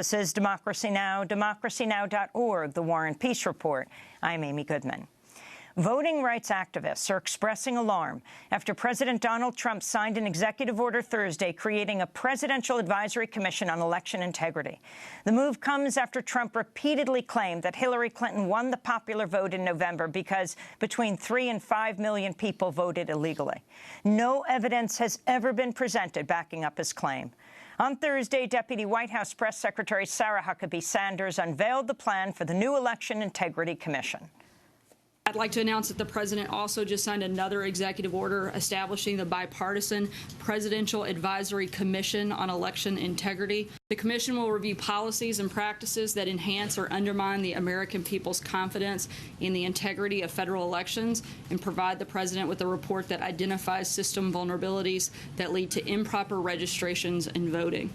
This is Democracy Now!, democracynow.org, The War and Peace Report. I'm Amy Goodman. Voting rights activists are expressing alarm after President Donald Trump signed an executive order Thursday creating a presidential advisory commission on election integrity. The move comes after Trump repeatedly claimed that Hillary Clinton won the popular vote in November because between 3 and 5 million people voted illegally. No evidence has ever been presented backing up his claim. On Thursday, Deputy White House Press Secretary Sarah Huckabee Sanders unveiled the plan for the new Election Integrity Commission. I'd like to announce that the President also just signed another executive order establishing the bipartisan Presidential Advisory Commission on Election Integrity. The commission will review policies and practices that enhance or undermine the American people's confidence in the integrity of federal elections and provide the President with a report that identifies system vulnerabilities that lead to improper registrations and voting.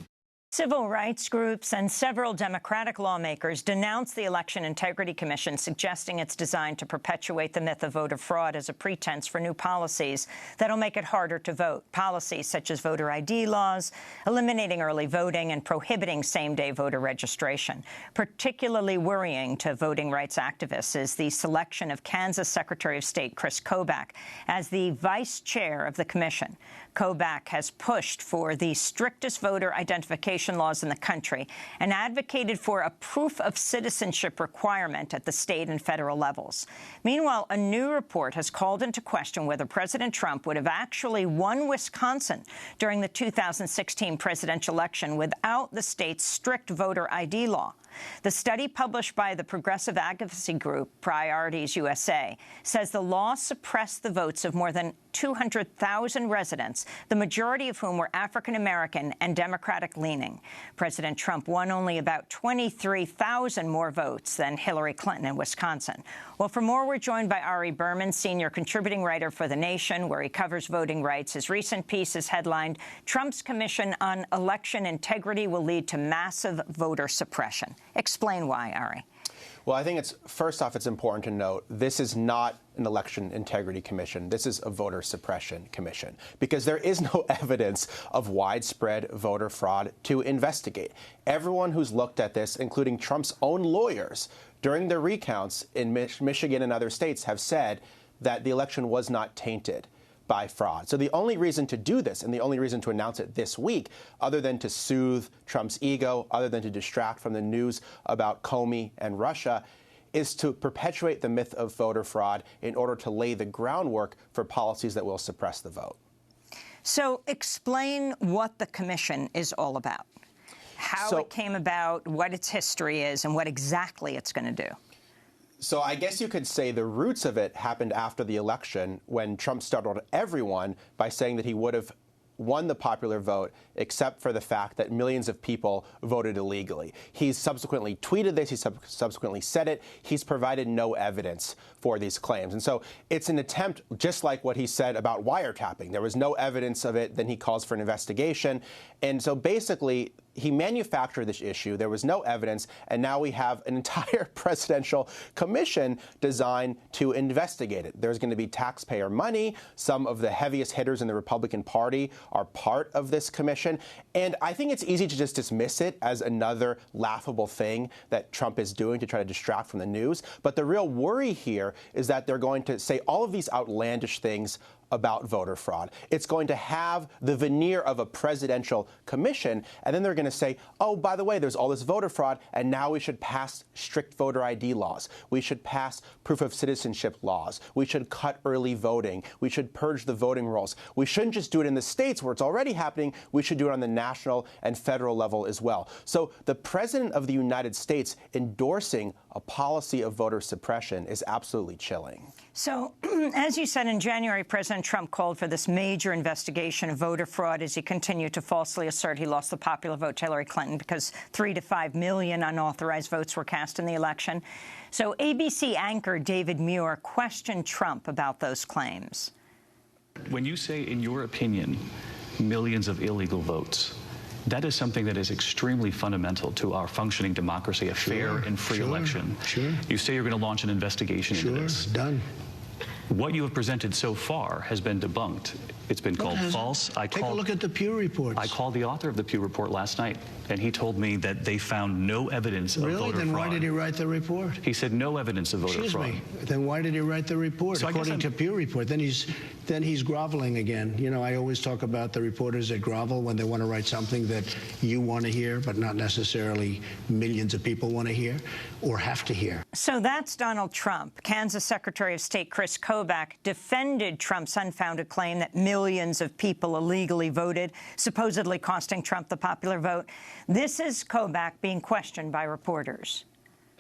Civil rights groups and several Democratic lawmakers denounced the Election Integrity Commission, suggesting it's designed to perpetuate the myth of voter fraud as a pretense for new policies that'll make it harder to vote. Policies such as voter ID laws, eliminating early voting, and prohibiting same-day voter registration. Particularly worrying to voting rights activists is the selection of Kansas Secretary of State Chris Kobach as the vice chair of the commission. Kobach has pushed for the strictest voter identification laws in the country and advocated for a proof of citizenship requirement at the state and federal levels. Meanwhile, a new report has called into question whether President Trump would have actually won Wisconsin during the 2016 presidential election without the state's strict voter ID law. The study published by the progressive advocacy group Priorities USA says the law suppressed the votes of more than 200,000 residents, the majority of whom were African-American and Democratic-leaning. President Trump won only about 23,000 more votes than Hillary Clinton in Wisconsin. Well, for more, we're joined by Ari Berman, senior contributing writer for The Nation, where he covers voting rights. His recent piece is headlined, "Trump's Commission on Election Integrity Will Lead to Massive Voter Suppression." Explain why, Ari. Well, I think first off, it's important to note this is not an election integrity commission. This is a voter suppression commission because there is no evidence of widespread voter fraud to investigate. Everyone who's looked at this, including Trump's own lawyers, during the recounts in Michigan and other states have said that the election was not tainted by fraud. So the only reason to do this and the only reason to announce it this week, other than to soothe Trump's ego, other than to distract from the news about Comey and Russia, is to perpetuate the myth of voter fraud in order to lay the groundwork for policies that will suppress the vote. So explain what the commission is all about, how it came about, what its history is, and what exactly it's going to do. So I guess you could say the roots of it happened after the election when Trump startled everyone by saying that he would have won the popular vote, except for the fact that millions of people voted illegally. He's subsequently tweeted this. He subsequently said it. He's provided no evidence for these claims. And so it's an attempt, just like what he said about wiretapping. There was no evidence of it. Then he calls for an investigation. And so basically, he manufactured this issue. There was no evidence. And now we have an entire presidential commission designed to investigate it. There's going to be taxpayer money. Some of the heaviest hitters in the Republican Party are part of this commission. And I think it's easy to just dismiss it as another laughable thing that Trump is doing to try to distract from the news. But the real worry here is that they're going to say all of these outlandish things about voter fraud. It's going to have the veneer of a presidential commission, and then they're going to say, oh, by the way, there's all this voter fraud, and now we should pass strict voter ID laws. We should pass proof of citizenship laws. We should cut early voting. We should purge the voting rolls. We shouldn't just do it in the states where it's already happening. We should do it on the national and federal level as well. So the president of the United States endorsing a policy of voter suppression is absolutely chilling. So, as you said, in January, President Trump called for this major investigation of voter fraud as he continued to falsely assert he lost the popular vote to Hillary Clinton because 3 to 5 million unauthorized votes were cast in the election. So ABC anchor David Muir questioned Trump about those claims. When you say, in your opinion, millions of illegal votes, that is something that is extremely fundamental to our functioning democracy, a fair and free election. You say you're going to launch an investigation into this. Done. What you have presented so far has been debunked. It's been called false. Take a look at the Pew reports. I called the author of the Pew report last night, and he told me that they found no evidence of voter fraud. Really? Then why did he write the report? He said no evidence of voter fraud. Excuse me. Then why did he write the report? So according to Pew report, then he's groveling again. You know, I always talk about the reporters that grovel when they want to write something that you want to hear, but not necessarily millions of people want to hear or have to hear. So that's Donald Trump. Kansas Secretary of State Chris Kobach defended Trump's unfounded claim that millions of people illegally voted, supposedly costing Trump the popular vote. This is Kobach being questioned by reporters.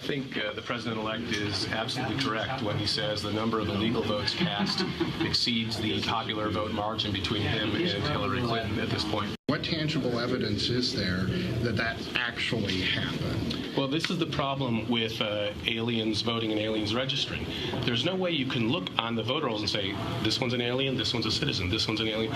I think the president-elect is absolutely correct when he says the number of illegal votes cast exceeds the popular vote margin between him and Hillary Clinton at this point. What tangible evidence is there that that actually happened? Well, this is the problem with aliens voting and aliens registering. There's no way you can look on the voter rolls and say, this one's an alien, this one's a citizen, this one's an alien.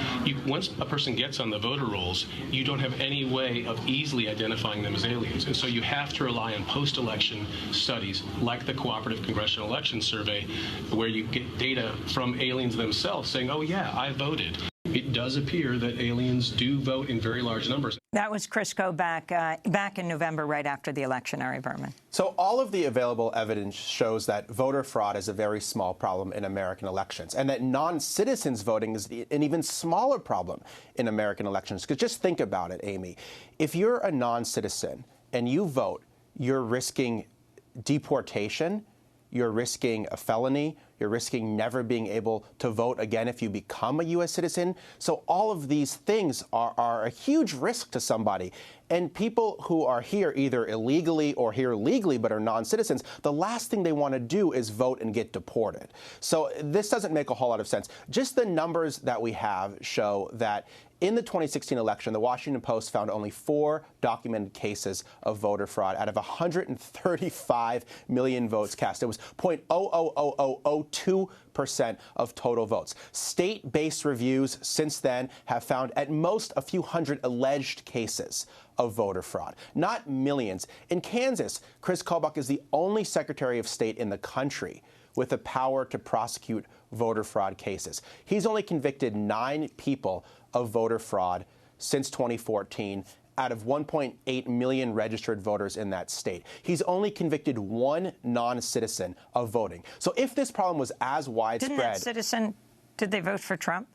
Once a person gets on the voter rolls, you don't have any way of easily identifying them as aliens. And so you have to rely on post-election studies like the Cooperative Congressional Election Survey, where you get data from aliens themselves saying, oh, yeah, I voted. It does appear that aliens do vote in very large numbers. That was Chris Kobach back in November, right after the election, Ari Berman. So all of the available evidence shows that voter fraud is a very small problem in American elections, and that non-citizens voting is an even smaller problem in American elections. Because just think about it, Amy. If you're a non-citizen and you vote, you're risking deportation, you're risking a felony, you're risking never being able to vote again if you become a U.S. citizen. So all of these things are a huge risk to somebody. And people who are here either illegally or here legally but are non-citizens, the last thing they want to do is vote and get deported. So this doesn't make a whole lot of sense. Just the numbers that we have show that in the 2016 election, the Washington Post found only 4 documented cases of voter fraud out of 135 million votes cast. It was 0.00002% of total votes. State-based reviews since then have found at most a few hundred alleged cases of voter fraud, not millions. In Kansas, Chris Kobach is the only Secretary of State in the country with the power to prosecute voter fraud cases. He's only convicted 9 people of voter fraud since 2014 out of 1.8 million registered voters in that state. He's only convicted 1 non-citizen of voting. So if this problem was as widespread— Didn't that citizen, did they vote for Trump?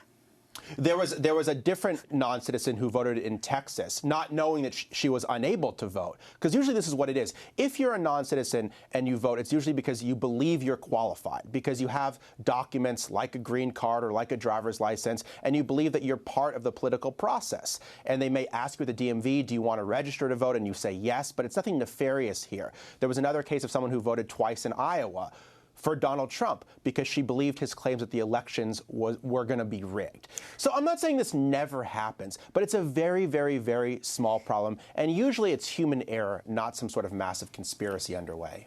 There was a different non-citizen who voted in Texas, not knowing that she was unable to vote. Because usually this is what it is. If you're a non-citizen and you vote, it's usually because you believe you're qualified, because you have documents like a green card or like a driver's license, and you believe that you're part of the political process. And they may ask you at the DMV, do you want to register to vote? And you say yes, but it's nothing nefarious here. There was another case of someone who voted twice in Iowa for Donald Trump because she believed his claims that the elections were going to be rigged. So I'm not saying this never happens, but it's a very, very, very small problem. And usually it's human error, not some sort of massive conspiracy underway.